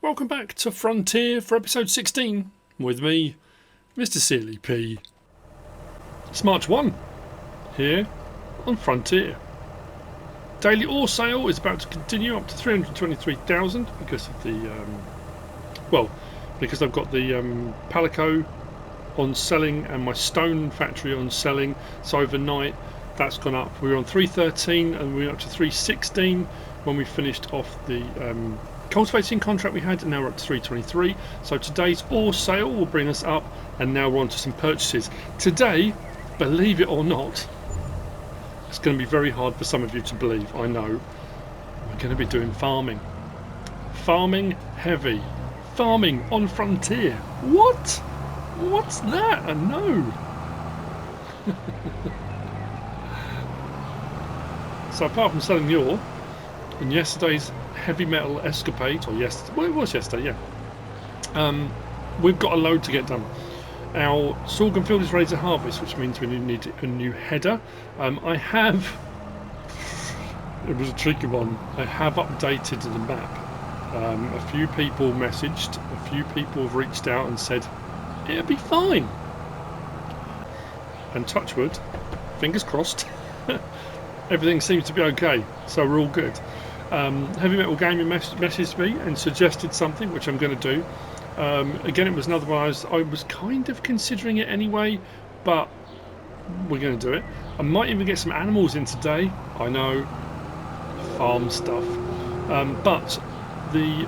Welcome back to Frontier for episode 16 with me, MrSealyp. It's March 1 here on Frontier. Daily ore sale is about to continue up to 323,000 because of the because I've got the Pallet on selling and my stone factory on selling. So overnight that's gone up. We were on 313 and we were up to 316 when we finished off the cultivating contract we had, and now we're up to 323. So today's ore sale will bring us up, and now we're on to some purchases. Today, believe it or not, it's going to be very hard for some of you to believe, I know, we're going to be doing farming. Farming heavy. Farming on Frontier. What? What's that? I know. So apart from selling the ore, in yesterday's heavy metal escapade, or yesterday, well, it was yesterday, yeah. We've got a load to get done. Our sorghum field is ready to harvest, which means we need a new header. It was a tricky one. I have updated the map. A few people messaged, a few people have reached out and said it'll be fine. And touch wood, fingers crossed, everything seems to be okay, so we're all good. Heavy Metal Gaming messaged me and suggested something, which I'm going to do. Again, it was another one I was kind of considering it anyway, but we're going to do it. I might even get some animals in today. I know, farm stuff. But the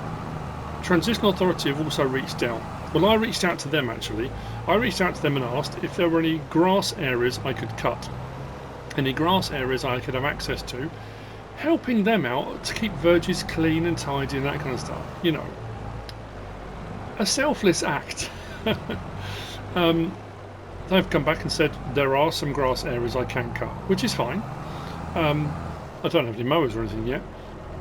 Transitional Authority have also reached out. Well, I reached out to them actually. I reached out to them and asked if there were any grass areas I could cut. Any grass areas I could have access to, helping them out to keep verges clean and tidy and that kind of stuff. You know, a selfless act. They've come back and said there are some grass areas I can cut, which is fine. I don't have any mowers or anything yet,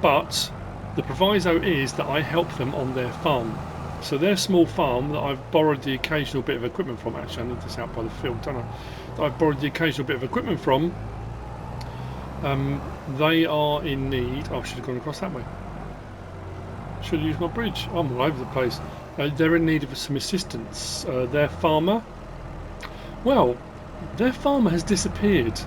but the proviso is that I help them on their farm. So their small farm that I've borrowed the occasional bit of equipment from, actually I need this out by the field, don't I? That I've borrowed the occasional bit of equipment from, they are in need. Oh, I should have gone across that way. Should have used my bridge. I'm all over the place. They're in need of some assistance. Their farmer, well, their farmer has disappeared.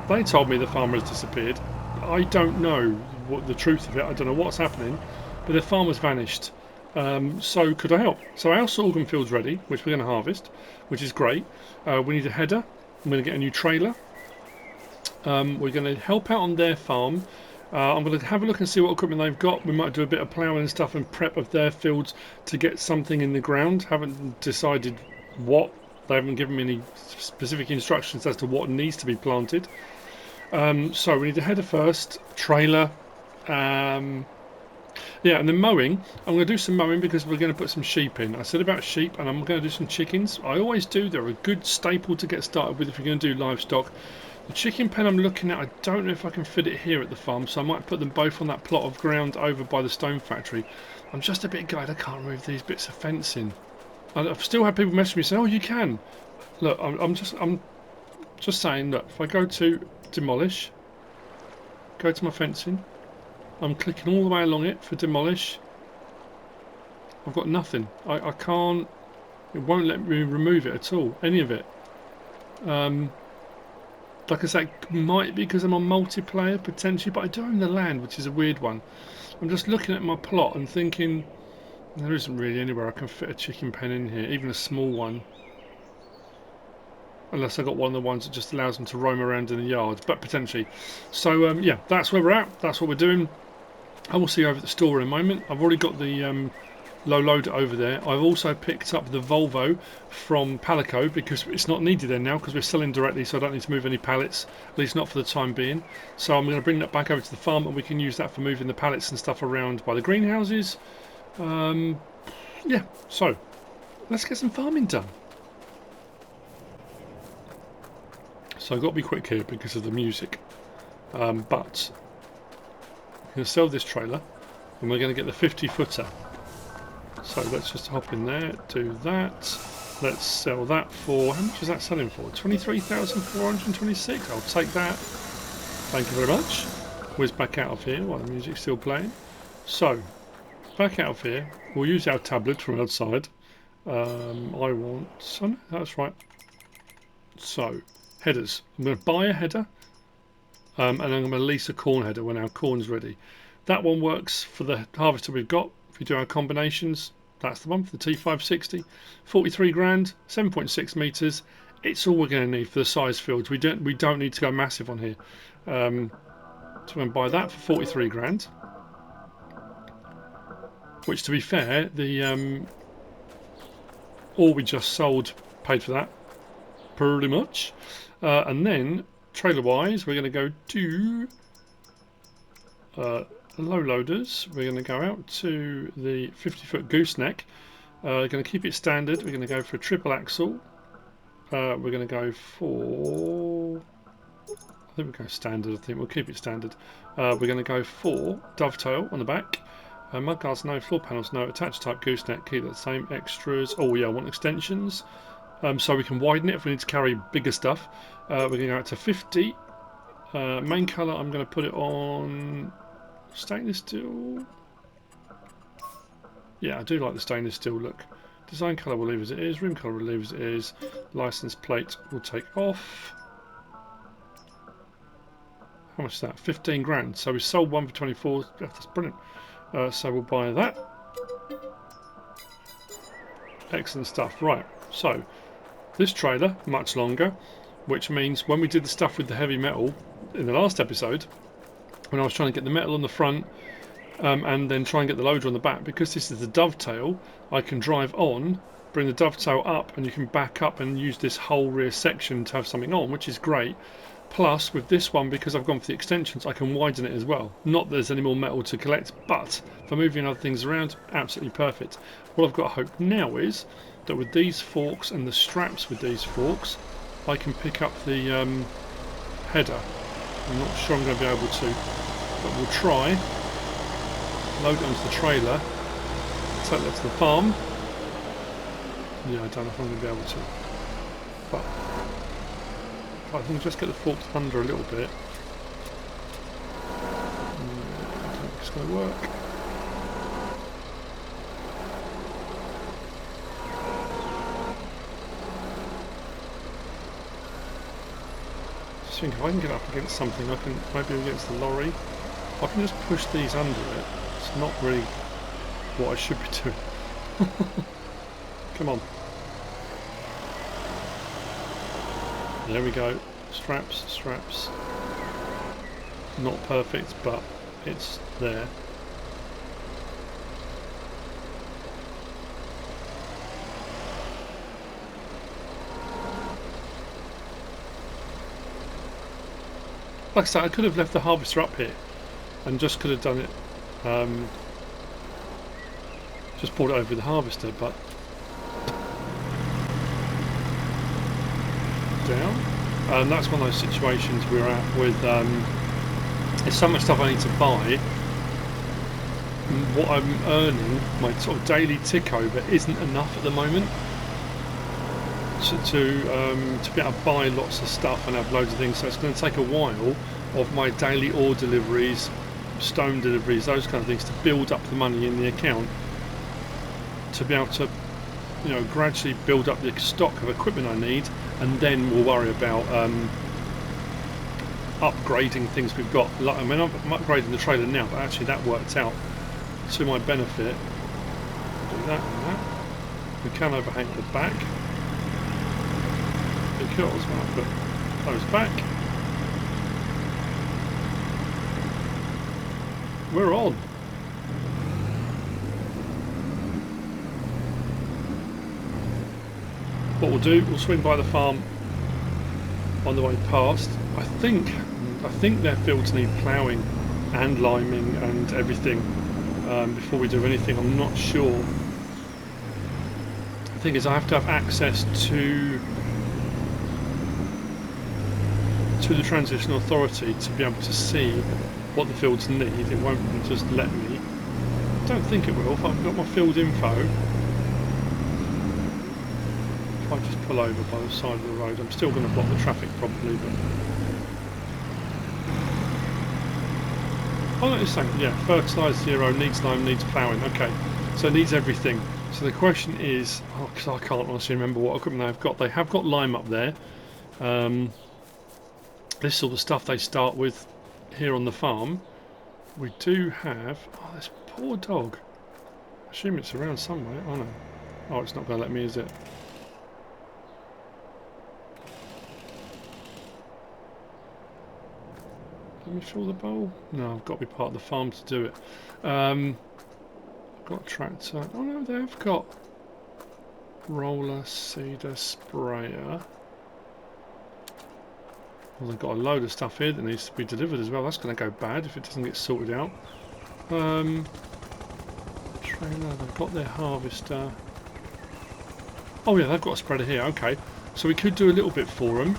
They told me the farmer has disappeared. I don't know what the truth of it. I don't know what's happening, but their farmer's vanished. So could I help? So our sorghum field's ready, which we're going to harvest, which is great. We need a header. I'm going to get a new trailer. We're going to help out on their farm. I'm going to have a look and see what equipment they've got. We might do a bit of ploughing and stuff and prep of their fields to get something in the ground. Haven't decided what. They haven't given me any specific instructions as to what needs to be planted. So we need a header first, trailer, yeah, and then mowing. I'm going to do some mowing because we're going to put some sheep in. I said about sheep, and I'm going to do some chickens. I always do. They're a good staple to get started with if you're going to do livestock. The chicken pen I'm looking at, I don't know if I can fit it here at the farm, so I might put them both on that plot of ground over by the stone factory. I'm just a bit gutted I can't move these bits of fencing. I've still had people message me saying, "Oh, you can." Look, I'm just saying. Look, if I go to demolish, go to my fencing, I'm clicking all the way along it for demolish. I've got nothing. I can't. It won't let me remove it at all. Any of it. Like I say, it might be because I'm on multiplayer potentially, but I do own the land, which is a weird one. I'm just looking at my plot and thinking there isn't really anywhere I can fit a chicken pen in here, even a small one. Unless I got one of the ones that just allows them to roam around in the yard, but potentially. So yeah, that's where we're at. That's what we're doing. I will see you over at the store in a moment. I've already got the low loader over there. I've also picked up the Volvo from Pallet because it's not needed there now because we're selling directly, so I don't need to move any pallets, at least not for the time being. So I'm going to bring that back over to the farm and we can use that for moving the pallets and stuff around by the greenhouses. Yeah, so let's get some farming done. So I've got to be quick here because of the music, but I'm going to sell this trailer and we're going to get the 50-footer. So let's just hop in there, do that. Let's sell that for, how much is that selling for? 23,426. I'll take that. Thank you very much. Whiz back out of here while the music's still playing. So back out of here. We'll use our tablet from outside. I want... Oh no, that's right. So, headers. I'm going to buy a header. And I'm going to lease a corn header when our corn's ready. That one works for the harvester we've got. If we do our combinations, that's the one for the T560. 43 grand, 7.6 meters. It's all we're going to need for the size fields. We don't need to go massive on here. So I'm going to buy that for 43 grand. Which, to be fair, the all we just sold paid for that, pretty much. And then trailer-wise, we're going to go to low loaders. We're going to go out to the 50-foot gooseneck. We're going to keep it standard. We're going to go for a triple axle. We're going to go for... I think we'll go standard. I think we'll keep it standard. We're going to go for dovetail on the back. Mudguards no, floor panels no, attached type gooseneck, keep that the same. Extras, oh yeah, I want extensions. So we can widen it if we need to carry bigger stuff. We're going to go out to 50. Main colour, I'm going to put it on stainless steel. Yeah, I do like the stainless steel look. Design colour we'll leave as it is, rim colour we'll leave as it is. License plate we'll take off. How much is that? 15 grand. So we sold one for 24. That's brilliant. So we'll buy that. Excellent stuff. Right, so this trailer, much longer, which means when we did the stuff with the heavy metal in the last episode, when I was trying to get the metal on the front and then try and get the loader on the back, because this is the dovetail, I can drive on, bring the dovetail up, and you can back up and use this whole rear section to have something on, which is great. Plus, with this one, because I've gone for the extensions, I can widen it as well. Not that there's any more metal to collect, but for moving other things around, absolutely perfect. What I've got to hope now is that with these forks and the straps with these forks, I can pick up the header. I'm not sure I'm going to be able to, but we'll try. Load it onto the trailer, take that to the farm. Yeah, I don't know if I'm going to be able to, but I think just get the forks under a little bit. I don't think it's going to work. Just think if I can get up against something, I can maybe against the lorry. I can just push these under it. It's not really what I should be doing. Come on. There we go. Straps, straps. Not perfect, but it's there. Like I said, I could have left the harvester up here and just could have done it. Just brought it over the harvester, but down. And that's one of those situations we're at with there's so much stuff I need to buy. What I'm earning, my sort of daily tick over, isn't enough at the moment to be able to buy lots of stuff and have loads of things. So it's going to take a while of my daily ore deliveries, stone deliveries, those kind of things, to build up the money in the account to be able to, you know, gradually build up the stock of equipment I need, and then we'll worry about upgrading things we've got. Like, I mean, I'm upgrading the trailer now, but actually that worked out to my benefit. Do that and that. We can overhang the back because when I put those back, we're on. What we'll do, we'll swing by the farm on the way past. I think their fields need ploughing and liming and everything before we do anything. I'm not sure. The thing is, I have to have access to the Transition Authority to be able to see what the fields need. It won't just let me. I don't think it will. If I've got my field info, if I just pull over by the side of the road, I'm still going to block the traffic probably, but Oh no, it's saying, yeah, fertilise 0, needs lime, needs ploughing. Okay, so it needs everything. So the question is, because I can't honestly remember what equipment they've got. They have got lime up there. This is all the stuff they start with here on the farm. We do have... Oh, this poor dog. I assume it's around somewhere. Oh no. Oh, it's not going to let me, is it? Let me fill the bowl? No, I've got to be part of the farm to do it. I've got a tractor. Oh no, they've got roller, seeder, sprayer. Well, they've got a load of stuff here that needs to be delivered as well. That's going to go bad if it doesn't get sorted out. Trailer, they've got their harvester. Oh yeah, they've got a spreader here. Okay, so we could do a little bit for them.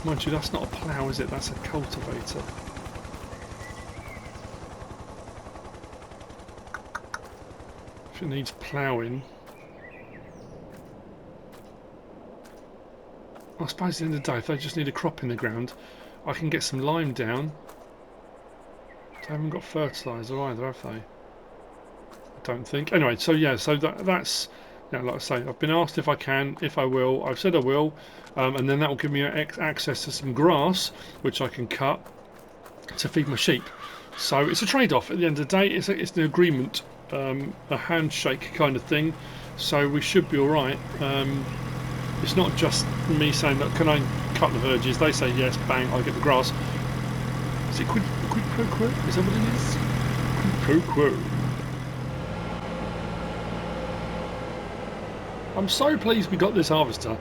Mind you, that's not a plough, is it? That's a cultivator. If it needs ploughing, I suppose at the end of the day, if they just need a crop in the ground, I can get some lime down. They haven't got fertiliser either, have they? I don't think. Anyway, so yeah, so that's... Yeah, like I say, I've been asked if I can, if I will. I've said I will, and then that will give me access to some grass, which I can cut to feed my sheep. So it's a trade-off. At the end of the day, it's an agreement, a handshake kind of thing. So we should be all right. It's not just me saying, "Look, can I cut the verges?" They say yes, bang, I get the grass. Is it quid pro quo? Is that what it is? Quid pro quo. I'm so pleased we got this harvester.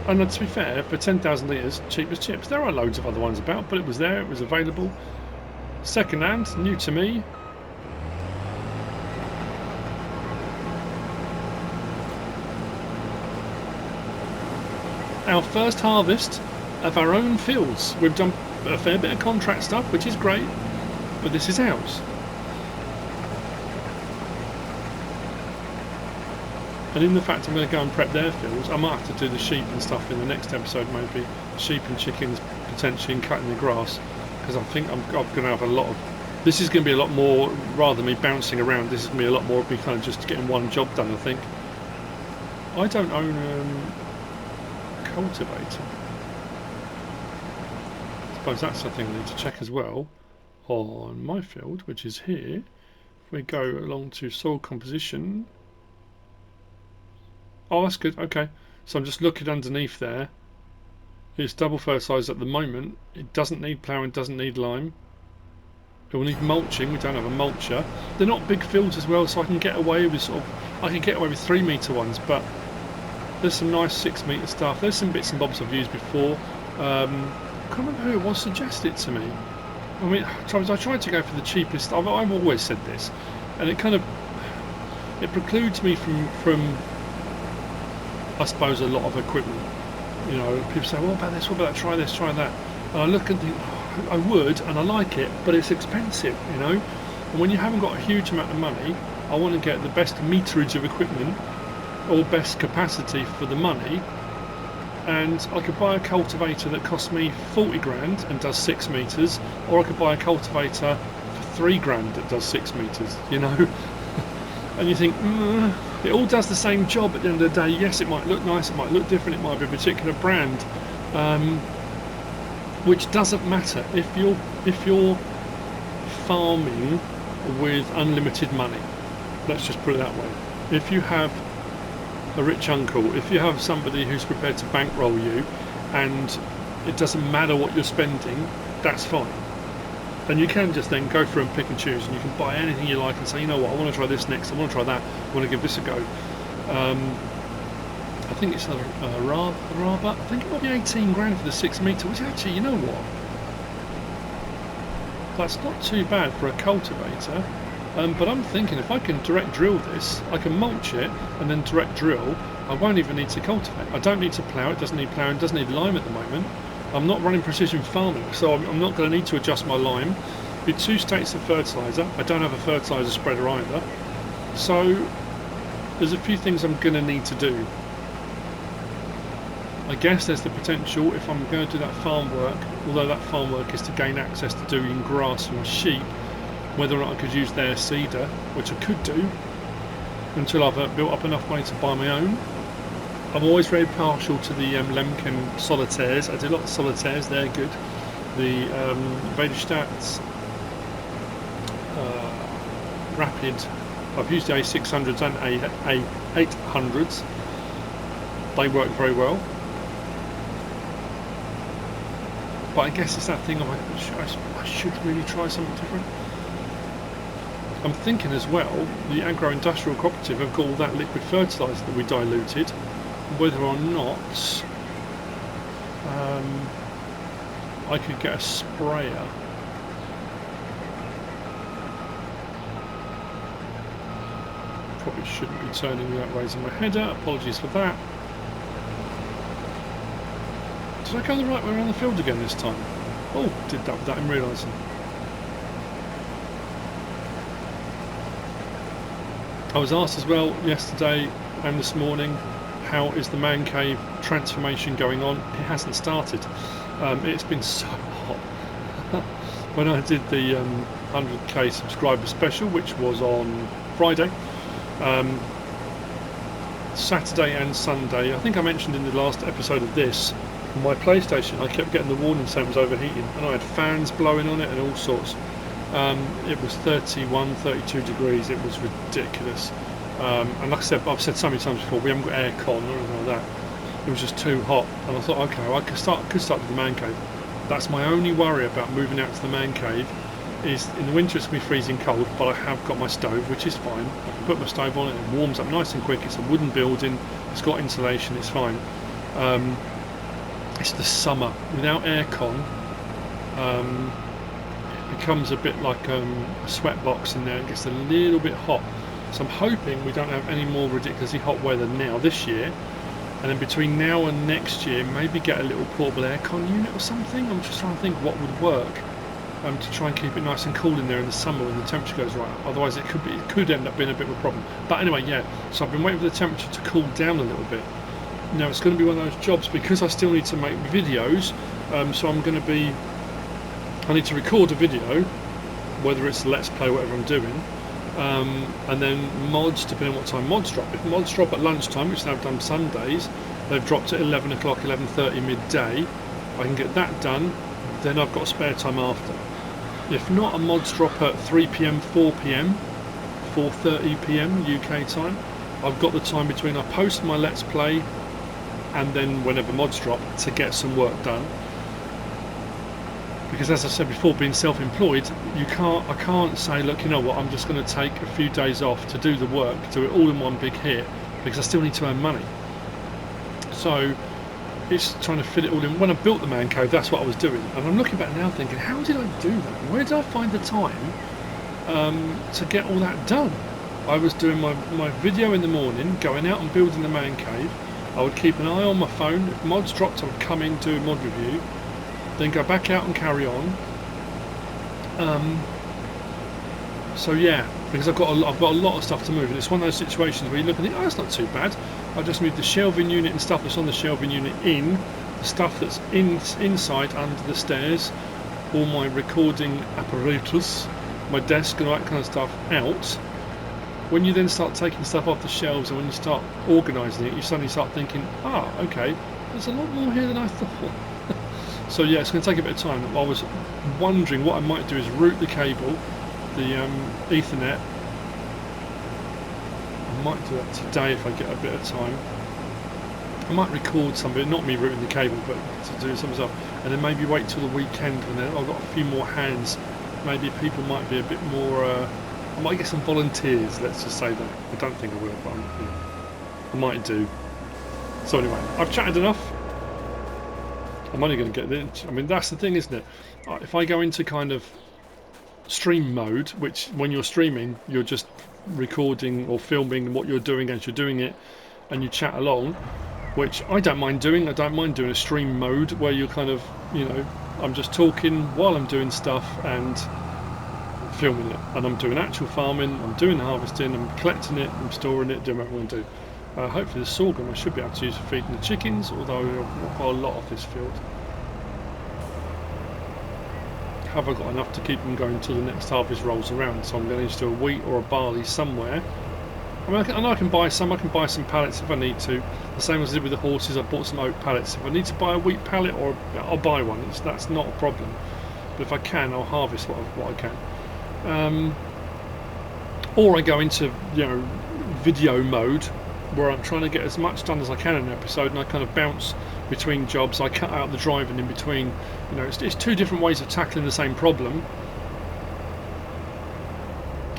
And to be fair, for 10,000 litres, cheap as chips. There are loads of other ones about, but it was there, it was available. Second hand, new to me. Our first harvest of our own fields. We've done a fair bit of contract stuff, which is great, but this is ours. And in the fact I'm going to go and prep their fields, I might have to do the sheep and stuff in the next episode, maybe. Sheep and chickens, potentially, and cutting the grass. Because I think I'm going to have a lot of... This is going to be a lot more, rather than me bouncing around, this is going to be a lot more of me kind of just getting one job done, I think. I don't own a cultivator. I suppose that's something I need to check as well. On my field, which is here, if we go along to soil composition... Oh, that's good. Okay, so I'm just looking underneath there. It's double fertilised at the moment. It doesn't need ploughing, doesn't need lime. It will need mulching. We don't have a mulcher. They're not big fields as well, so I can get away with I can get away with 3 metre ones, but there's some nice 6 metre stuff. There's some bits and bobs I've used before. I can't remember who it was suggested to me. I mean, I tried to go for the cheapest. I've always said this, and it precludes me from I suppose a lot of equipment. You know, people say, "What about this? What about that? Try this, try that." And I look and think, oh, I would, and I like it, but it's expensive, you know. And when you haven't got a huge amount of money, I want to get the best meterage of equipment or best capacity for the money. And I could buy a cultivator that costs me 40 grand and does 6 meters, or I could buy a cultivator for 3 grand that does 6 meters. You know. And you think, it all does the same job at the end of the day. Yes, it might look nice, it might look different, it might be a particular brand, which doesn't matter if you're farming with unlimited money. Let's just put it that way. If you have a rich uncle, if you have somebody who's prepared to bankroll you, and it doesn't matter what you're spending, that's fine. And you can just then go through and pick and choose, and you can buy anything you like and say, you know what, I want to try this next, I want to try that, I want to give this a go. I think it's a Raba. I think it might be 18 grand for the 6 metre, which actually, you know what? That's not too bad for a cultivator. But I'm thinking if I can direct drill this, I can mulch it and then direct drill, I won't even need to cultivate. I don't need to plough, it doesn't need ploughing, it doesn't need lime at the moment. I'm not running precision farming, so I'm not going to need to adjust my lime. Be 2 states of fertiliser. I don't have a fertiliser spreader either. So there's a few things I'm going to need to do. I guess there's the potential, if I'm going to do that farm work, although that farm work is to gain access to doing grass from sheep, whether or not I could use their seeder, which I could do, until I've built up enough money to buy my own. I'm always very partial to the Lemken solitaires. I do a lot of solitaires, they're good. The Vegenstats, Rapid, I've used the A600s and A800s. They work very well. But I guess it's that thing of I should really try something different. I'm thinking as well, the agro-industrial cooperative have got all that liquid fertiliser that we diluted, whether or not I could get a sprayer. Probably shouldn't be turning without raising my header, apologies for that. Did I go the right way around the field again this time? Oh, did that without him realising. I was asked as well yesterday and this morning, how is the man cave transformation going on? It hasn't started. It's been so hot. When I did the 100k subscriber special, which was on Friday, Saturday and Sunday, I think I mentioned in the last episode of this, my PlayStation, I kept getting the warning saying it was overheating, and I had fans blowing on it and all sorts. It was 31, 32 degrees. It was ridiculous. And like I said, I've said so many times before, we haven't got aircon or anything like that. It was just too hot, and I thought, okay, well, I could start with the man cave. That's my only worry about moving out to the man cave. Is in the winter it's going to be freezing cold, but I have got my stove, which is fine. I can put my stove on it, it warms up nice and quick. It's a wooden building, it's got insulation, it's fine. It's the summer without aircon. It becomes a bit like a sweat box in there. It gets a little bit hot, so I'm hoping we don't have any more ridiculously hot weather now this year, and then between now and next year maybe get a little portable aircon unit or something. I'm just trying to think what would work to try and keep it nice and cool in there in the summer when the temperature goes right up. Otherwise it could end up being a bit of a problem. But anyway, yeah, so I've been waiting for the temperature to cool down a little bit. Now it's going to be one of those jobs because I still need to make videos, so I need to record a video, whether it's a let's play or whatever I'm doing, and then mods, depending on what time mods drop. If mods drop at lunchtime, which they've done Sundays, they've dropped at 11 o'clock, 11:30 midday, I can get that done, then I've got spare time after. If not, a mods drop at 3 PM, 4 PM, 4:30 PM UK time, I've got the time between I post my let's play and then whenever mods drop to get some work done. Because as I said before, being self-employed, I can't say, look, you know what, I'm just going to take a few days off to do the work, do it all in one big hit, because I still need to earn money. So it's trying to fit it all in. When I built the man cave, that's what I was doing, and I'm looking back now thinking, how did I do that? Where did I find the time to get all that done? I was doing my video in the morning, going out and building the man cave. I would keep an eye on my phone. If mods dropped, I would come in, do a mod review, then go back out and carry on. So yeah, because I've got a lot of stuff to move, and it's one of those situations where you look and think, oh, that's not too bad. I just moved the shelving unit and stuff that's on the shelving unit in, the stuff that's inside under the stairs, all my recording apparatus, my desk and all that kind of stuff out. When you then start taking stuff off the shelves and when you start organising it, you suddenly start thinking, okay, there's a lot more here than I thought. So yeah, it's going to take a bit of time. I was wondering what I might do is route the cable, the Ethernet. I might do that today if I get a bit of time. I might record something, not me routing the cable, but to do some stuff, and then maybe wait till the weekend, and then I've got a few more hands. Maybe people might be a bit more. I might get some volunteers, let's just say that. I don't think I will, but I might do. So anyway, I've chatted enough. I'm only going to get this. I mean, that's the thing, isn't it? If I go into kind of stream mode, which when you're streaming, you're just recording or filming what you're doing as you're doing it, and you chat along, which I don't mind doing. I don't mind doing a stream mode where you're kind of, I'm just talking while I'm doing stuff and filming it, and I'm doing actual farming, I'm doing harvesting, I'm collecting it, I'm storing it, doing what I want to do. Hopefully the sorghum I should be able to use for feeding the chickens, although I've not got a lot off this field. Have I got enough to keep them going until the next harvest rolls around? So I'm going to do a wheat or a barley somewhere. I mean, I can buy some. I can buy some pallets if I need to. The same as I did with the horses. I bought some oat pallets. If I need to buy a wheat pallet, or I'll buy one. That's not a problem. But if I can, I'll harvest what I can. Or I go into video mode where I'm trying to get as much done as I can in an episode, and I kind of bounce between jobs. I cut out the driving in between. It's two different ways of tackling the same problem.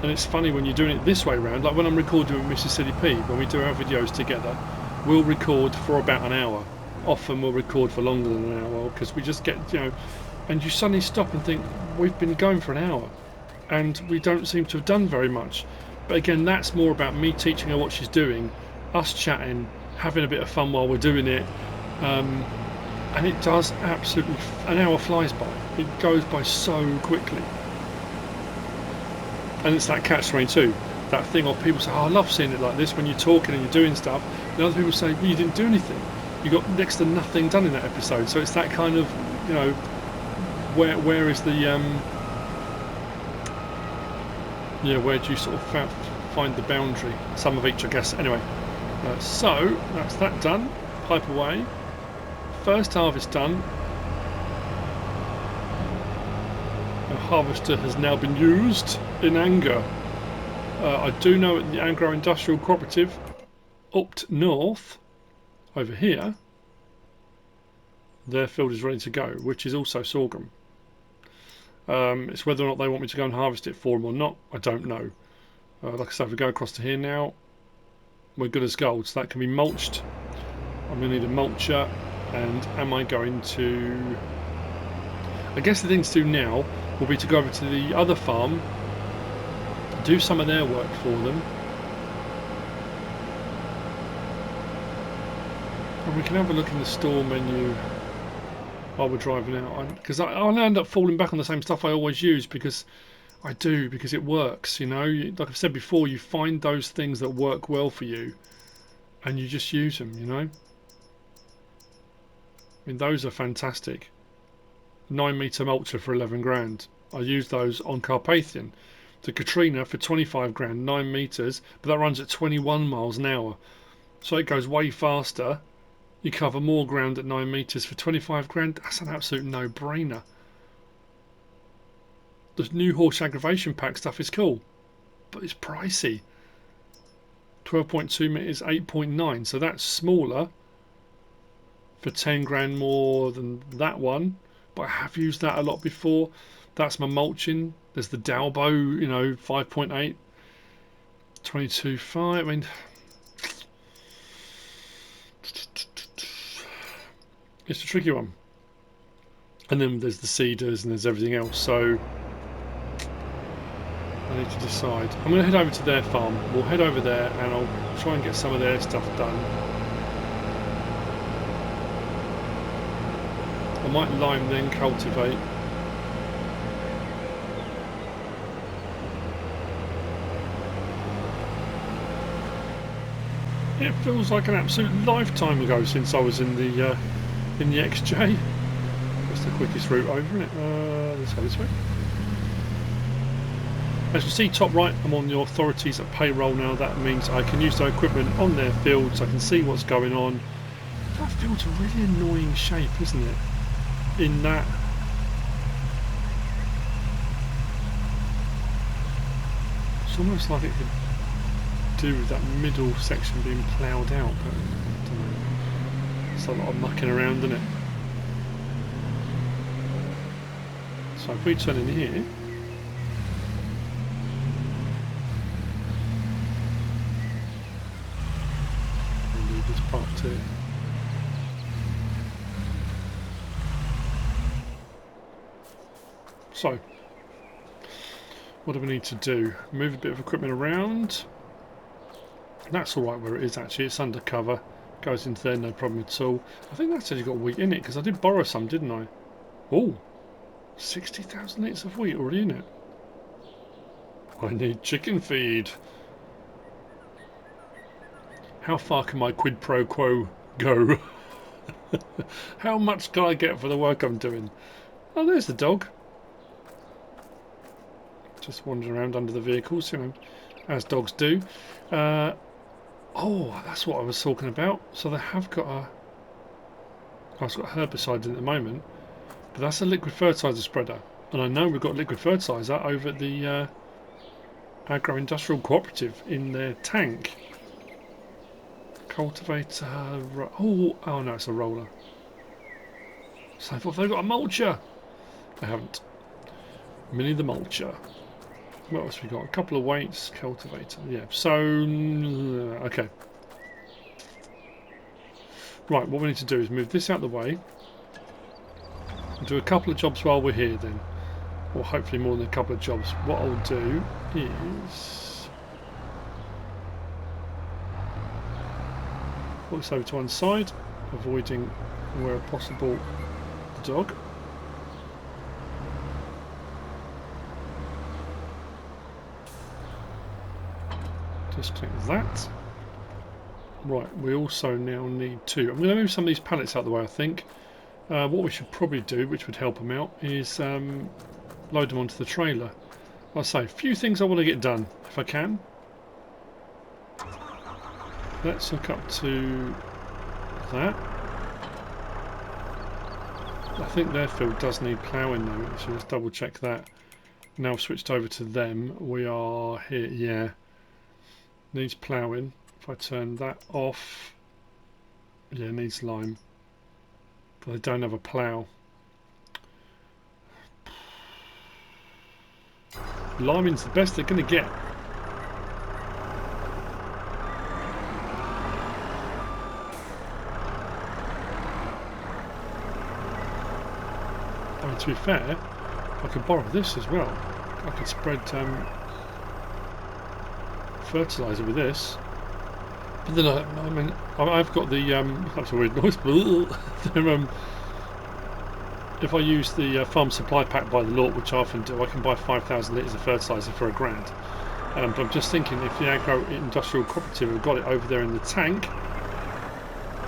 And it's funny when you're doing it this way round, like when I'm recording with MrSealyp, when we do our videos together, we'll record for about an hour. Often we'll record for longer than an hour, because we just get, and you suddenly stop and think, we've been going for an hour, and we don't seem to have done very much. But again, that's more about me teaching her what she's doing, us chatting, having a bit of fun while we're doing it, and it does absolutely, an hour flies by. It goes by so quickly. And it's that catch-22, that thing of people say, oh, I love seeing it like this when you're talking and you're doing stuff, and other people say, well, you didn't do anything, you got next to nothing done in that episode. So it's that kind of, where is the where do you sort of find the boundary? Some of each, I guess. Anyway, so that's that done. Pipe away. First harvest done. The harvester has now been used in anger. I do know at the agro-industrial cooperative up north, over here, their field is ready to go, which is also sorghum. It's whether or not they want me to go and harvest it for them or not, I don't know. Like I said, if we go across to here now, we're good as gold, so that can be mulched. I'm going to need a mulcher, and am I going to... I guess the thing to do now will be to go over to the other farm, do some of their work for them, and we can have a look in the store menu while we're driving out, because I'll end up falling back on the same stuff I always use, because it works. Like I've said before, you find those things that work well for you and you just use them. I mean, those are fantastic. 9-metre mulcher for 11 grand. I use those on Carpathian. The Katrina for 25 grand, 9 metres, but that runs at 21 miles an hour, so it goes way faster. You cover more ground at 9 metres for 25 grand. That's an absolute no-brainer. The new horse aggravation pack stuff is cool, but it's pricey. 12.2 metres, 8.9, so that's smaller for 10 grand more than that one, but I have used that a lot before. That's my mulching. There's the Dalbo, 5.8, 22.5. I mean, it's a tricky one. And then there's the cedars and there's everything else, so I need to decide. I'm going to head over to their farm. We'll head over there and I'll try and get some of their stuff done. I might lime then cultivate. It feels like an absolute lifetime ago since I was in the XJ. That's the quickest route over, isn't it? Let's go this way. As you see, top right, I'm on the authorities at payroll now. That means I can use their equipment on their fields. I can see what's going on. That field's a really annoying shape, isn't it? In that it's almost like it could do with that middle section being ploughed out, but I don't know. It's a lot of mucking around, isn't it? So if we turn in here, and leave this part too. So, what do we need to do? Move a bit of equipment around. That's alright where it is actually, it's undercover. Goes into there, no problem at all. I think that's actually got wheat in it, because I did borrow some, didn't I? Oh, 60,000 litres of wheat already in it. I need chicken feed. How far can my quid pro quo go? How much can I get for the work I'm doing? Oh, there's the dog. Just wandering around under the vehicles, you know, as dogs do. Oh, that's what I was talking about. So they have got a... Oh, it's got herbicide in at the moment, but that's a liquid fertilizer spreader. And I know we've got liquid fertilizer over at the agro-industrial cooperative in their tank. Cultivator... Oh no, it's a roller. So I thought they've got a mulcher. They haven't. Mini the mulcher. What else we got? A couple of weights, cultivator. Yeah. So okay. Right. What we need to do is move this out of the way. Do a couple of jobs while we're here, then, or hopefully more than a couple of jobs. What I'll do is put this over to one side, avoiding where possible the dog. Disconnect that. Right, we also now need to... I'm going to move some of these pallets out of the way, I think. What we should probably do, which would help them out, is load them onto the trailer. I'll say a few things I want to get done, if I can. Let's hook up to that. I think their field does need ploughing though, so let's double check that. Now I've switched over to them. We are here, yeah. Needs ploughing. If I turn that off, yeah, needs lime. But they don't have a plough. Liming's the best they're going to get. I mean, to be fair, I could borrow this as well. I could spread fertiliser with this. But then I mean, I've got the that's a weird noise. If I use the farm supply pack by the lot, which I often do, I can buy 5,000 litres of fertiliser for £1,000. But I'm just thinking, if the agro-industrial cooperative have got it over there in the tank,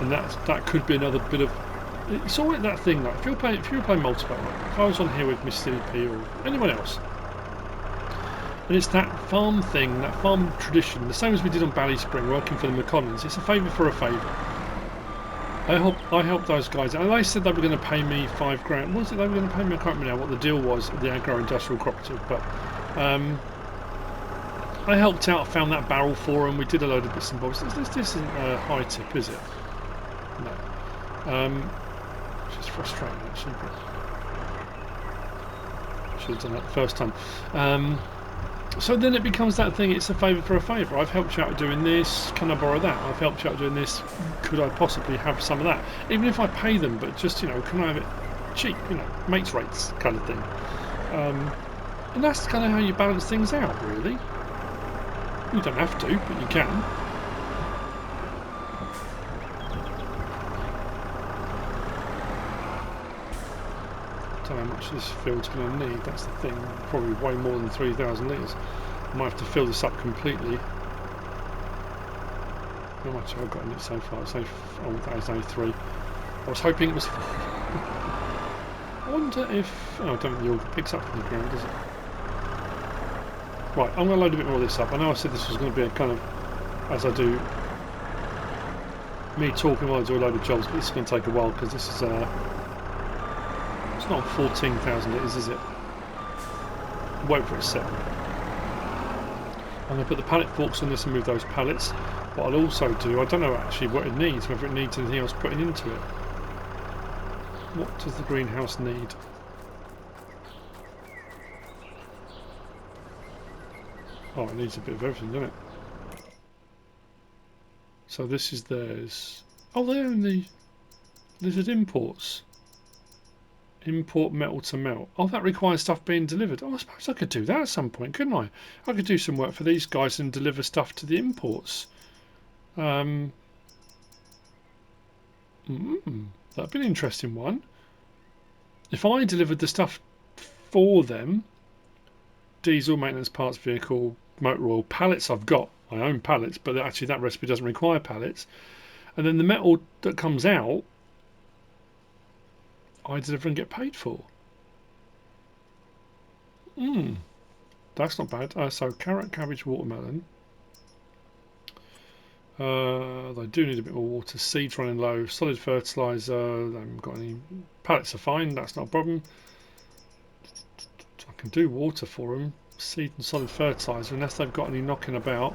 and that could be another bit of... It's all that thing, like if you were playing multiplayer, like if I was on here with MrSealyp or anyone else, and it's that farm thing, that farm tradition, the same as we did on Bally Spring, working for the McConnells. It's a favour for a favour. I helped those guys, and they said they were going to pay me £5,000. What was it they were going to pay me? I can't remember now what the deal was at the agro-industrial cooperative, but I helped out, found that barrel for them. We did a load of bits and bobs. This isn't a high tip, is it? No. Which is frustrating actually, but I should have done that the first time. So then it becomes that thing, it's a favour for a favour. I've helped you out doing this, can I borrow that? I've helped you out doing this, could I possibly have some of that? Even if I pay them, but just, you know, can I have it cheap, you know, mates rates kind of thing. And that's kind of how you balance things out, really. You don't have to, but you can. Don't know how much this field's going to need, that's the thing. Probably way more than 3,000 litres. I might have to fill this up completely. How much have I got in it so far? It's only, oh, that is only 3. I was hoping it was 4. I wonder if... Oh, I don't think the auger picks up from the ground, does it? Right, I'm going to load a bit more of this up. I know I said this was going to be a kind of, as I do, me talking while I do a load of jobs, but this is going to take a while because this is it's not 14,000 litres, is it? Wait for it to set. I'm going to put the pallet forks on this and move those pallets. What I'll also do, I don't know actually what it needs, whether it needs anything else putting into it. What does the greenhouse need? Oh, it needs a bit of everything, doesn't it? So this is theirs. Oh, they're only... This is imports. Import metal to melt. Oh, that requires stuff being delivered. Oh, I suppose I could do that at some point, couldn't I? I could do some work for these guys and deliver stuff to the imports. That'd be an interesting one. If I delivered the stuff for them, diesel, maintenance, parts, vehicle, motor oil, pallets I've got. my own pallets, but actually that recipe doesn't require pallets. And then the metal that comes out, I deliver and get paid for. That's not bad. So carrot, cabbage, watermelon. They do need a bit more water. Seeds running low. Solid fertiliser. I haven't got any. Pallets are fine. That's not a problem. I can do water for them. Seed and solid fertiliser, unless they've got any knocking about,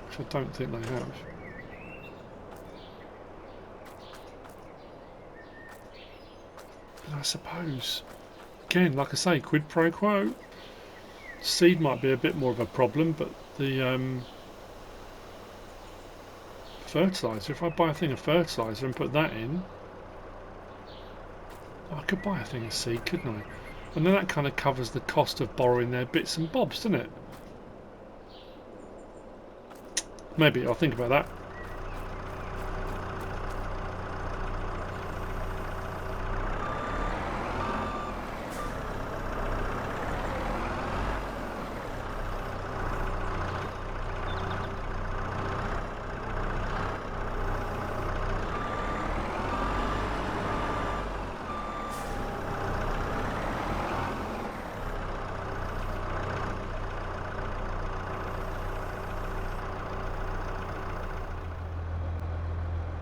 which I don't think they have. But I suppose, again, like I say, quid pro quo. Seed might be a bit more of a problem, but the fertiliser, if I buy a thing of fertiliser and put that in, I could buy a thing of seed, couldn't I? And then that kind of covers the cost of borrowing their bits and bobs, doesn't it? Maybe I'll think about that.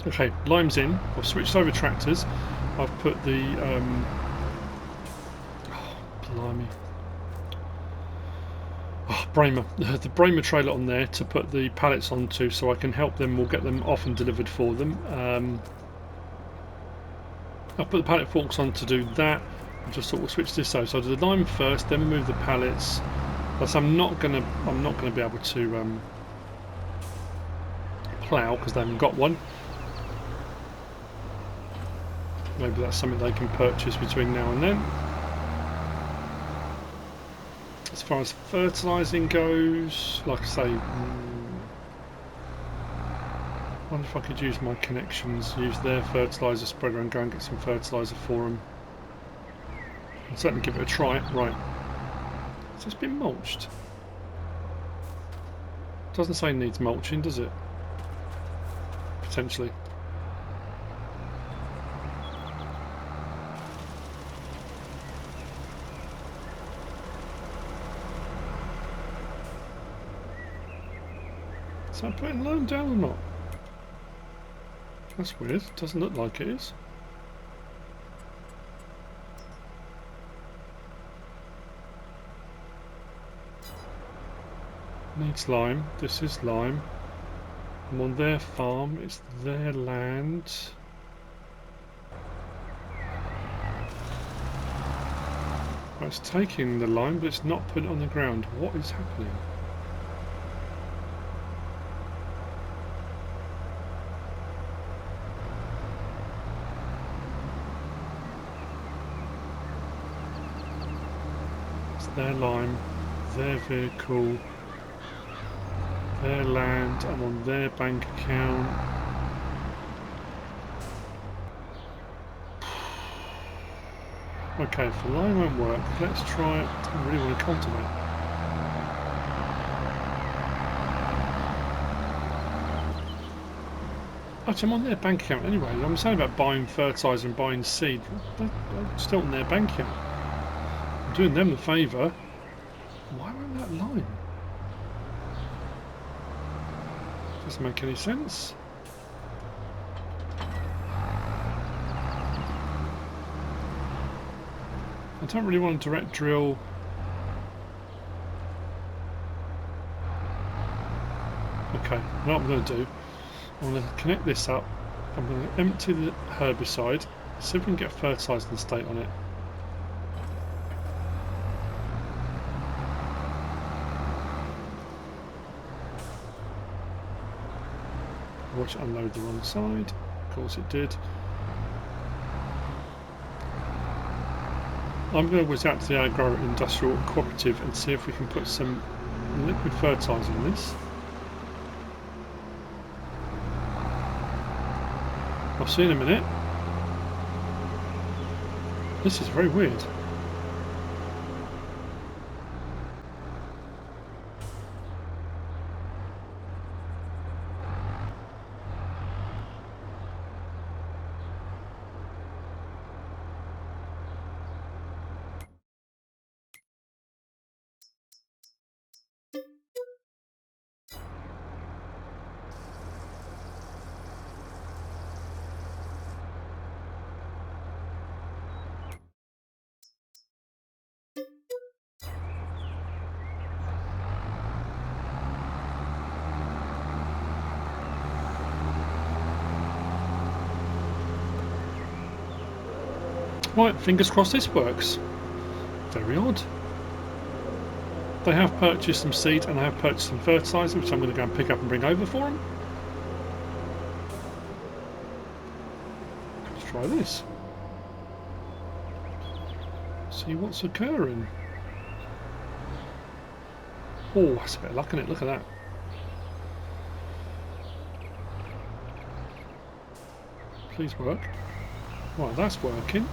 Okay, lime's in. I've switched over tractors. I've put the blimey. Bramer. The Bramer trailer on there to put the pallets onto, so I can help them. We'll get them off and delivered for them. I'll put the pallet forks on to do that. I just thought we'll switch this over. So I'll do the lime first, then remove the pallets. Plus, I'm not gonna be able to plough because they haven't got one. Maybe that's something they can purchase between now and then. As far as fertilising goes, like I say, I wonder if I could use my connections, use their fertiliser spreader and go and get some fertiliser for them. I'll certainly give it a try. Right. So it's been mulched. Doesn't say it needs mulching, does it? Potentially. Is that putting lime down or not? That's weird. Doesn't look like it is. Needs lime. This is lime. I'm on their farm. It's their land. Well, it's taking the lime, but it's not putting it on the ground. What is happening? Their lime, their vehicle, their land, I'm on their bank account. Okay, if the line won't work, let's try it. I don't really want to cultivate. Actually, I'm on their bank account anyway. I'm saying about buying fertiliser and buying seed. I'm still on their bank account. I'm doing them the favour. Why won't that line? Doesn't make any sense. I don't really want to direct drill. Okay, what I'm going to do, I'm going to connect this up. I'm going to empty the herbicide, see if we can get a fertilising state on it. Watch it unload the wrong side. Of course it did. I'm going to whiz out to the agro-industrial cooperative and see if we can put some liquid fertiliser in this. I'll see you in a minute. This is very weird. Right, fingers crossed this works. Very odd. They have purchased some seed and they have purchased some fertiliser, which I'm going to go and pick up and bring over for them. Let's try this. See what's occurring. Oh, that's a bit of luck in it, look at that. Please work. Right, that's working.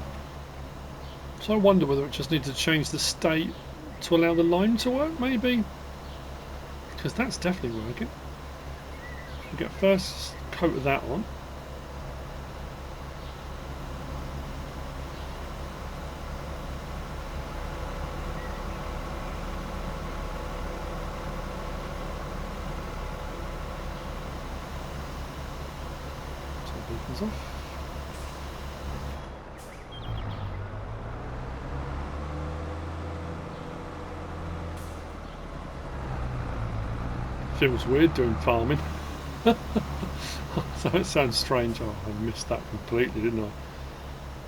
So I wonder whether it just needs to change the state to allow the lime to work, maybe? Because that's definitely working. We get first coat of that on. Beacons off. Feels weird doing farming. So it sounds strange. Oh, I missed that completely, didn't I?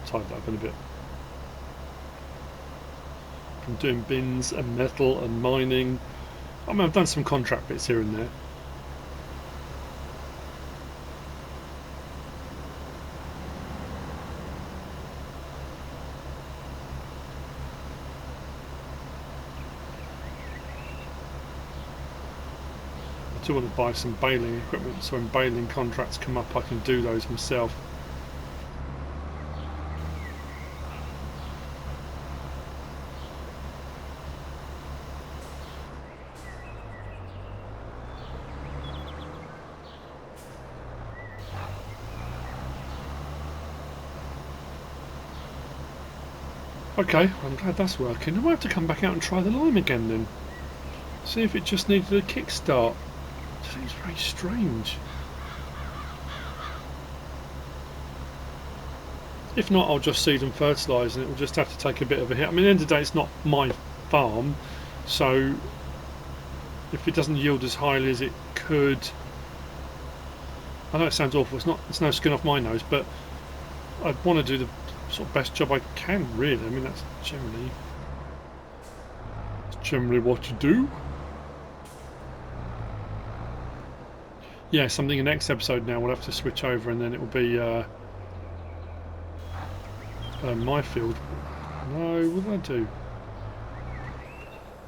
Tied that up in a bit. From doing bins and metal and mining. I mean, I've done some contract bits here and there. I want to buy some baling equipment, so when baling contracts come up I can do those myself. Okay, I'm glad that's working. I might have to come back out and try the lime again then. See if it just needed a kickstart. It seems very strange. If not, I'll just seed and fertilise and it will just have to take a bit of a hit. I mean, at the end of the day, it's not my farm, so if it doesn't yield as highly as it could, I know it sounds awful, it's no skin off my nose, but I'd want to do the sort of best job I can, really. I mean, that's generally what you do. Yeah, something in the next episode now we'll have to switch over and then it will be my field. No, what did I do?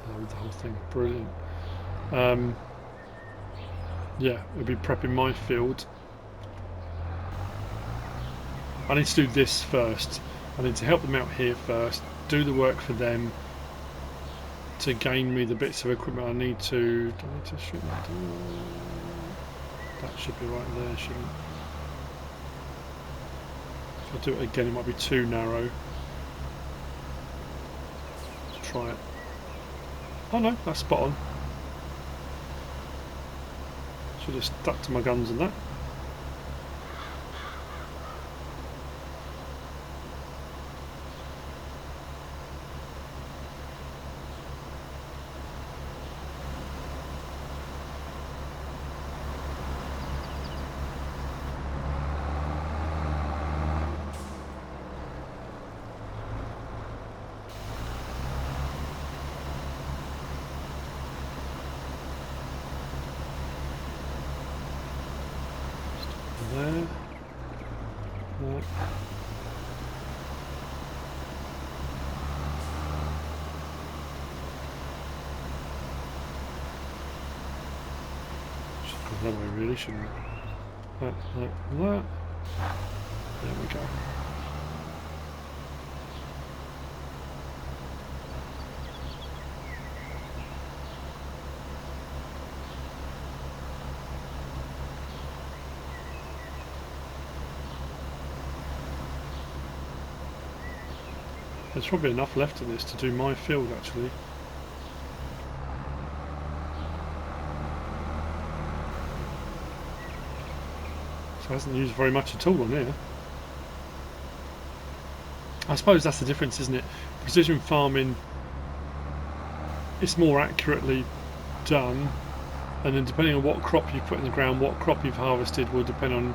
Oh, the whole thing, brilliant. Yeah, it'll be prepping my field. I need to do this first. I need to help them out here first, do the work for them to gain me the bits of equipment I need to. Do I need to shoot that? That should be right there, shouldn't it? If I do it again, it might be too narrow. Let's try it. Oh no, that's spot on. Should have stuck to my guns and that. That way, really, shouldn't we? That. There we go. There's probably enough left of this to do my field, actually. So it hasn't used very much at all on here. I suppose that's the difference, isn't it? Precision farming, it's more accurately done, and then depending on what crop you put in the ground, what crop you've harvested will depend on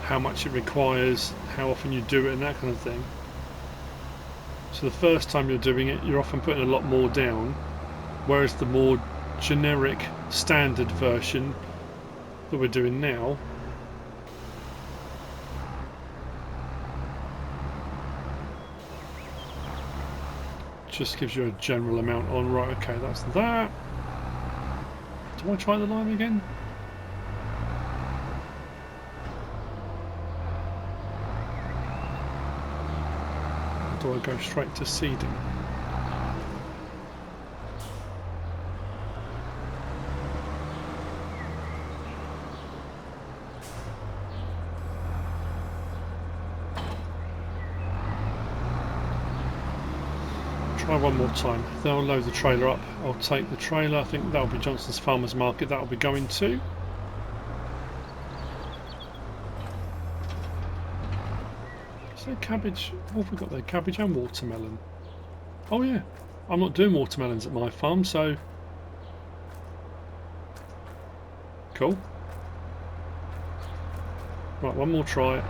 how much it requires, how often you do it, and that kind of thing. So the first time you're doing it, you're often putting a lot more down, whereas the more generic standard version that we're doing now just gives you a general amount on. Right, okay, that's that. Do I try the lime again? Or do I go straight to seeding? Try one more time, then I'll load the trailer up. I'll take the trailer, I think that'll be Johnson's Farmers Market, that'll be going to. Is there cabbage? What have we got there? Cabbage and watermelon. Oh yeah, I'm not doing watermelons at my farm, so cool. Right, one more try.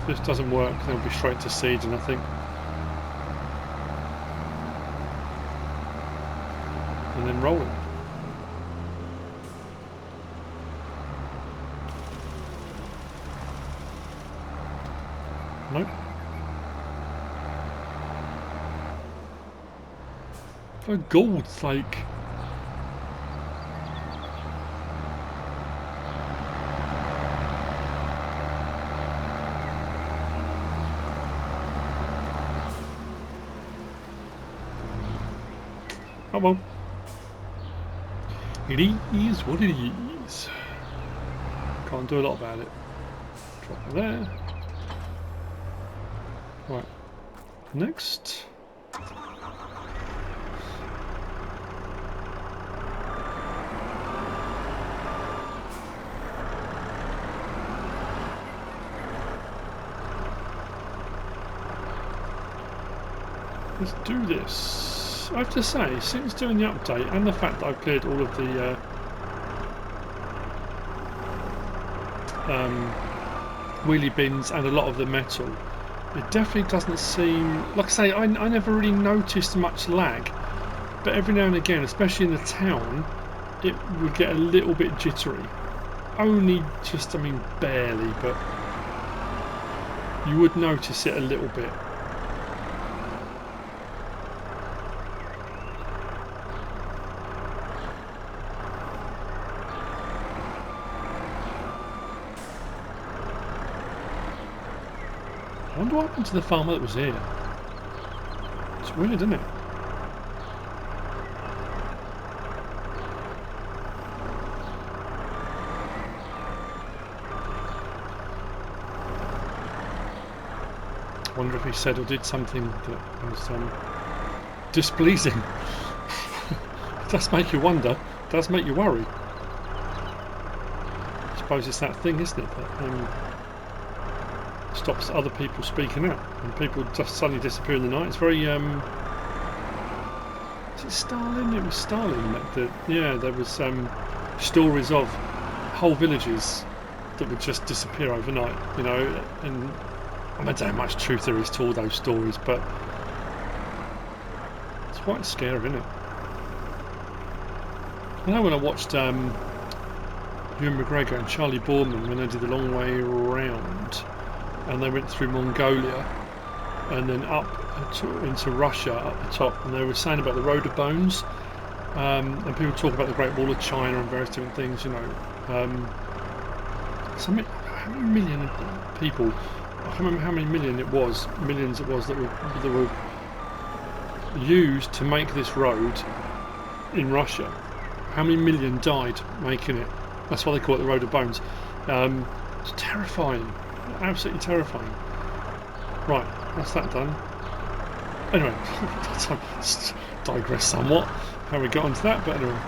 If this doesn't work, then I'll be straight to seeding, I think. And then roll it. Nope. For God's sake. Come on. It is what it is. Can't do a lot about it. Drop it there. Right. Next. Let's do this. I have to say, since doing the update and the fact that I've cleared all of the wheelie bins and a lot of the metal, it definitely doesn't seem, like I say, I never really noticed much lag, but every now and again, especially in the town, it would get a little bit jittery. Only just, I mean, barely, but you would notice it a little bit. I wonder what happened to the farmer that was here. It's weird, isn't it? I wonder if he said or did something that was displeasing. It does make you wonder, it does make you worry. I suppose it's that thing, isn't it? That, stops other people speaking out and people just suddenly disappear in the night. It's very is it Stalin? It was Stalin that yeah, there was stories of whole villages that would just disappear overnight, you know, and I don't know how much truth there is to all those stories, but it's quite scary, isn't it? I know when I watched Ewan McGregor and Charlie Boorman when they did the long way round and they went through Mongolia and then up into Russia up the top, and they were saying about the Road of Bones, and people talk about the Great Wall of China and various different things, you know. So how many million people, I can't remember how many millions it was that were used to make this road in Russia. How many million died making it? That's why they call it the Road of Bones. It's terrifying. Absolutely terrifying. Right, that's that done. Anyway, digress somewhat how we got onto that, but anyway.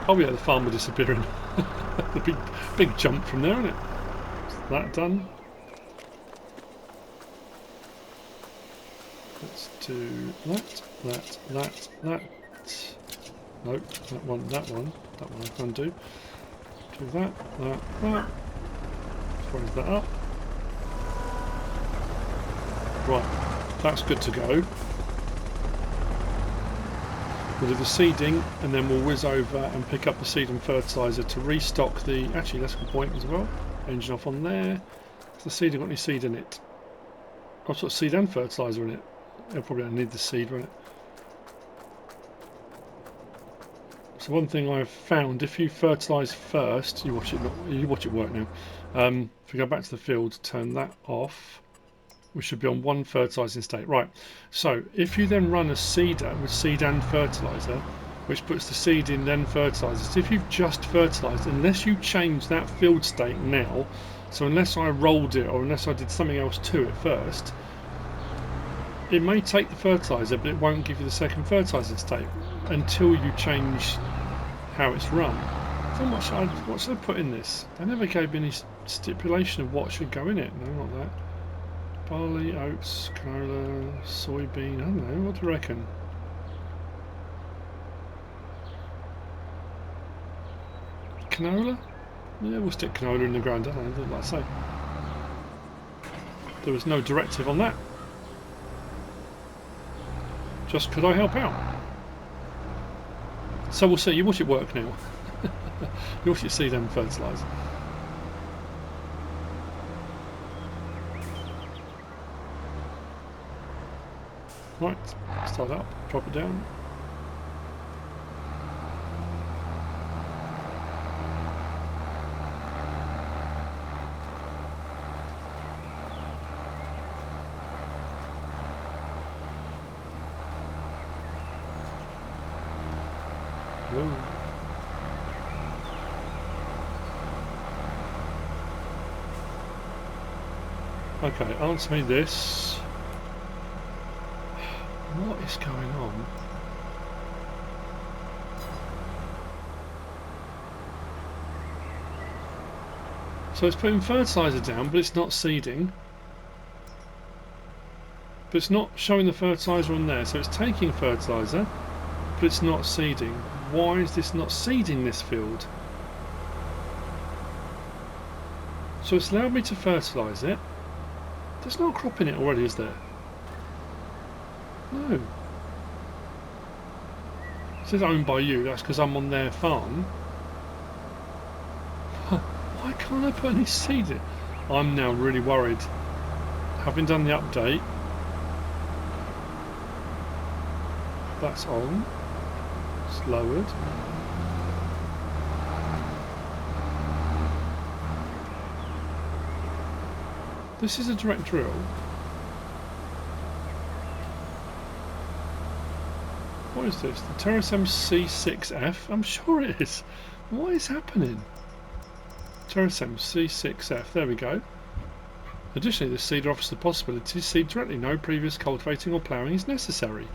Oh yeah, the farmer disappearing. The big jump from there, isn't it? Is that done? Let's do that. Nope, that one I can do. Do that. Close that up. Right, that's good to go. We'll do the seeding and then we'll whiz over and pick up the seed and fertiliser to restock the... Actually, that's a good point as well. Engine off on there. Has the seed got any seed in it? I've got seed and fertiliser in it. It'll probably need the seed, won't it? So one thing I've found, if you fertilise first, you watch it work now. If we go back to the field, turn that off. We should be on one fertilising state. Right, so if you then run a seeder with seed and fertiliser, which puts the seed in then fertilises, if you've just fertilised, unless you change that field state now, so unless I rolled it or unless I did something else to it first, it may take the fertiliser but it won't give you the second fertilising state until you change how it's run. So what should I put in this? They never gave me any stipulation of what should go in it. No, not that. Barley, oats, canola, soybean, I don't know, what do you reckon? Canola? Yeah, we'll stick canola in the ground, I don't know, like I say. There was no directive on that. Just could I help out? So we'll see, you watch it work now. You watch it seed and fertilise. Right, start up, drop it down. Whoa. Okay, answer me this. What is going on? So it's putting fertiliser down, but it's not seeding. But it's not showing the fertiliser on there. So it's taking fertiliser, but it's not seeding. Why is this not seeding this field? So it's allowed me to fertilise it. There's no crop in it already, is there? No. It says owned by you, that's because I'm on their farm. Why can't I put any seed in? I'm now really worried. Having done the update, that's on. It's lowered. This is a direct drill. What is this? The Terrace MC6F? I'm sure it is. What is happening? Terrace MC6F. There we go. Additionally, this seeder offers the possibility to seed directly. No previous cultivating or ploughing is necessary.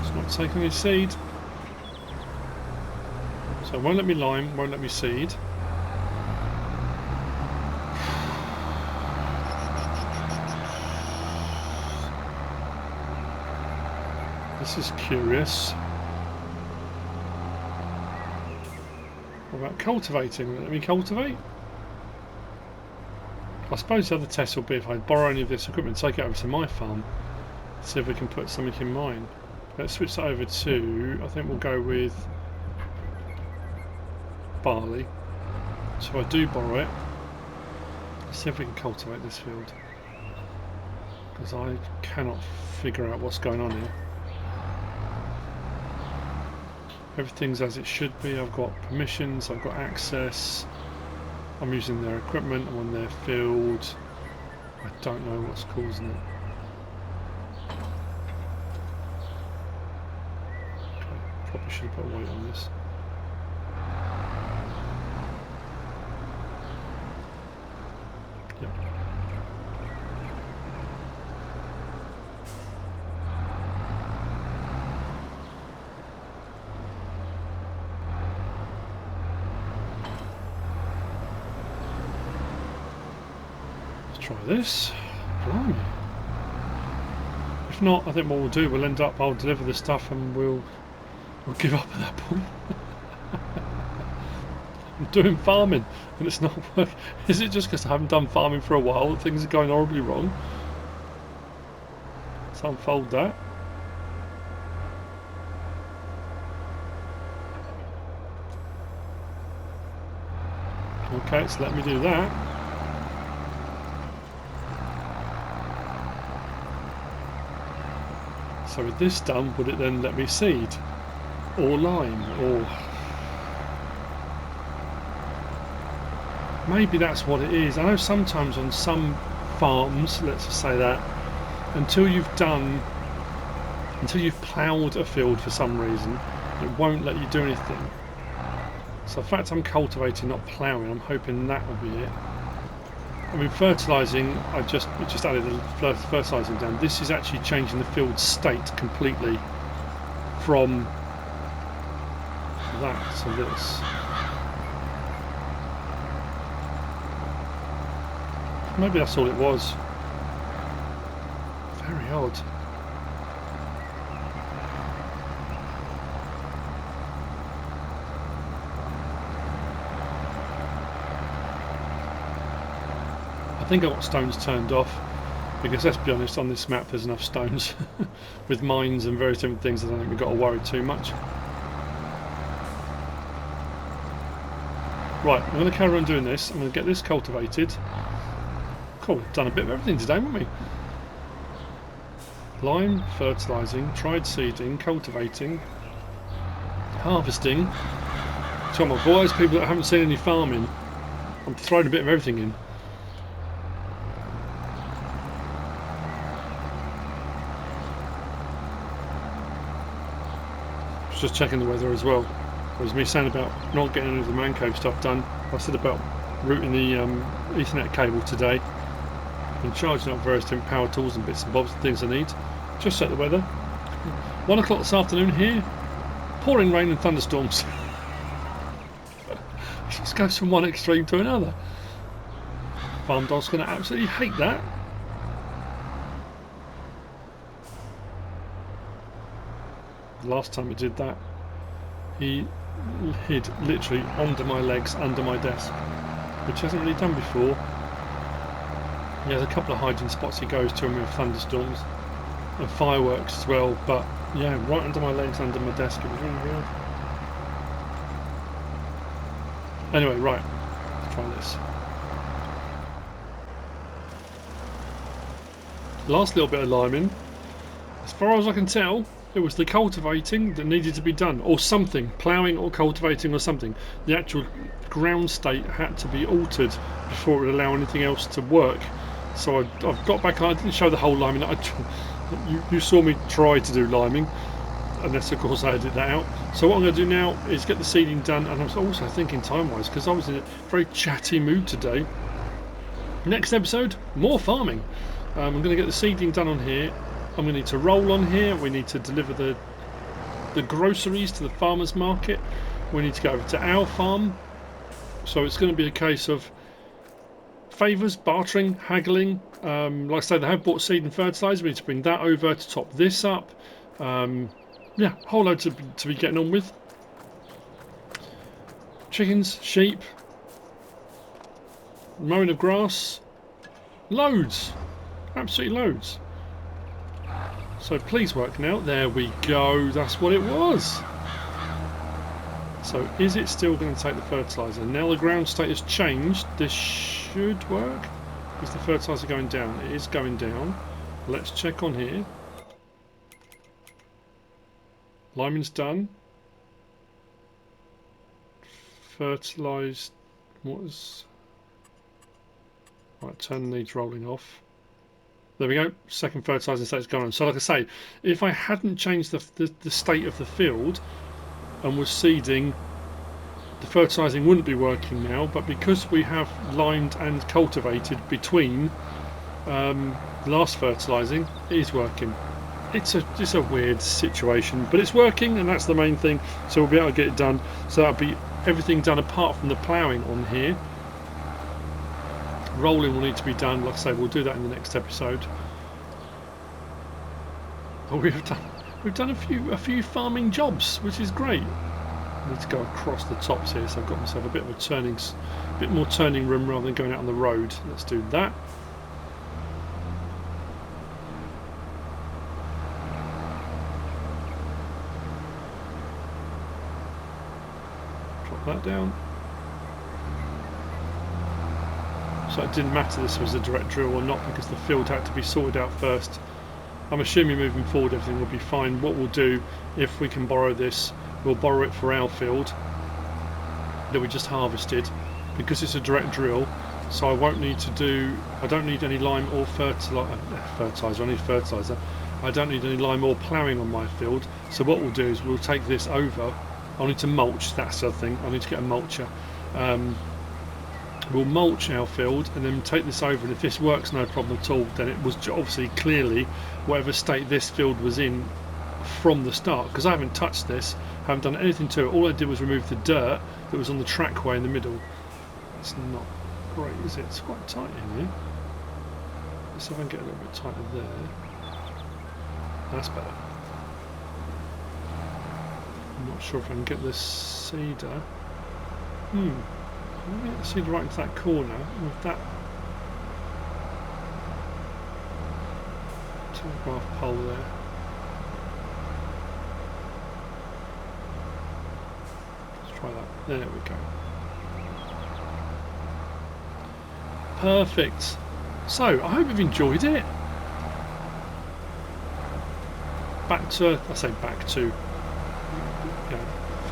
It's not taking any seed. So it won't let me lime, won't let me seed. This is curious. What about cultivating? Let me cultivate? I suppose the other test will be if I borrow any of this equipment, take it over to my farm, see if we can put something in mine. Let's switch that over to, I think we'll go with barley. So if I do borrow it, let's see if we can cultivate this field, because I cannot figure out what's going on here. Everything's as it should be. I've got permissions, I've got access, I'm using their equipment, I'm on their field. I don't know what's causing it. Okay, probably should have put a weight on this. Yep. Try this. Blimey. If not, I think what we'll do, we'll end up, I'll deliver the stuff and we'll give up at that point. I'm doing farming and it's not working. Is it just because I haven't done farming for a while that things are going horribly wrong? Let's unfold that. Okay, so let me do that. So with this done, would it then let me seed? Or lime? Or... maybe that's what it is. I know sometimes on some farms, let's just say that, until you've ploughed a field for some reason, it won't let you do anything. So the fact I'm cultivating, not ploughing, I'm hoping that will be it. I mean, fertilising, we just added the fertilising down. This is actually changing the field state completely from that to this. Maybe that's all it was. Very odd. I think I got stones turned off because, let's be honest, on this map there's enough stones with mines and various different things. I don't think we've got to worry too much. Right, I'm going to carry on doing this. I'm going to get this cultivated. Cool, we've done a bit of everything today, haven't we? Lime, fertilising, tried seeding, cultivating, harvesting. So my boys, people that haven't seen any farming, I'm throwing a bit of everything in. Just checking the weather as well. It was me saying about not getting any of the man cave stuff done. I said about routing the Ethernet cable today and charging up various different power tools and bits and bobs and things I need. Just check the weather. 1 o'clock this afternoon here, pouring rain and thunderstorms. It just goes from one extreme to another. Farm dog's going to absolutely hate that. Last time he did that, he hid literally under my legs, under my desk, which he hasn't really done before. He has a couple of hiding spots he goes to with thunderstorms and fireworks as well, but yeah, right under my legs, under my desk. It was really weird. Anyway, right, let's try this. Last little bit of liming. As far as I can tell, it was the cultivating that needed to be done, or something, ploughing or cultivating or something. The actual ground state had to be altered before it would allow anything else to work. So I've got back. I didn't show the whole liming. You saw me try to do liming, unless of course I edited that out. So what I'm going to do now is get the seeding done, and I'm also thinking time-wise because I was in a very chatty mood today. Next episode, more farming. I'm going to get the seeding done on here. I'm going to need to roll on here. We need to deliver the groceries to the farmer's market. We need to go over to our farm. So it's going to be a case of favours, bartering, haggling. Like I said, they have bought seed and fertiliser. We need to bring that over to top this up. Yeah, a whole load to be getting on with. Chickens, sheep, mowing of grass. Loads. Absolutely loads. So please work now. There we go. That's what it was. So is it still going to take the fertiliser? Now the ground state has changed. This should work. Is the fertiliser going down? It is going down. Let's check on here. Liming's done. Fertilised. What was... right, turn needs rolling off. There we go, second fertilising state's gone on. So like I say, if I hadn't changed the state of the field and was seeding, the fertilising wouldn't be working now, but because we have limed and cultivated between last fertilising, it is working. It's a weird situation, but it's working and that's the main thing, so we'll be able to get it done. So that'll be everything done apart from the ploughing on here. Rolling will need to be done. Like I say, we'll do that in the next episode. But we've done a few farming jobs, which is great. I need to go across the tops here, so I've got myself a bit of a bit more turning room rather than going out on the road. Let's do that. Drop that down. So it didn't matter this was a direct drill or not, because the field had to be sorted out first. I'm assuming moving forward everything will be fine. What we'll do, if we can borrow this, we'll borrow it for our field that we just harvested, because it's a direct drill, so I don't need any lime or fertiliser. I need fertiliser. I don't need any lime or ploughing on my field, so what we'll do is we'll take this over. I'll need to mulch, that's the other thing. I need to get a mulcher. We'll mulch our field and then take this over, and if this works no problem at all, then it was obviously clearly whatever state this field was in from the start, because I haven't touched this, haven't done anything to it. All I did was remove the dirt that was on the trackway in the middle. It's not great, is it? It's quite tight in here. Let's see if I can get a little bit tighter there. That's better. I'm not sure if I can get this cedar. I'm going to get the cedar right into that corner with that telegraph pole there. Let's try that. There we go. Perfect. So, I hope you've enjoyed it. Back to, for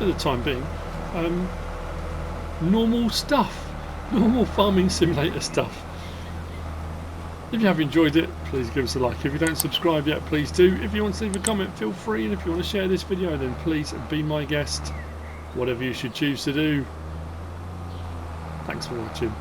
the time being, normal stuff, normal farming simulator stuff. If you have enjoyed it, please give us a like. If you don't subscribe yet, please do. If you want to leave a comment, feel free, and if you want to share this video, then please be my guest, whatever you should choose to do. Thanks for watching.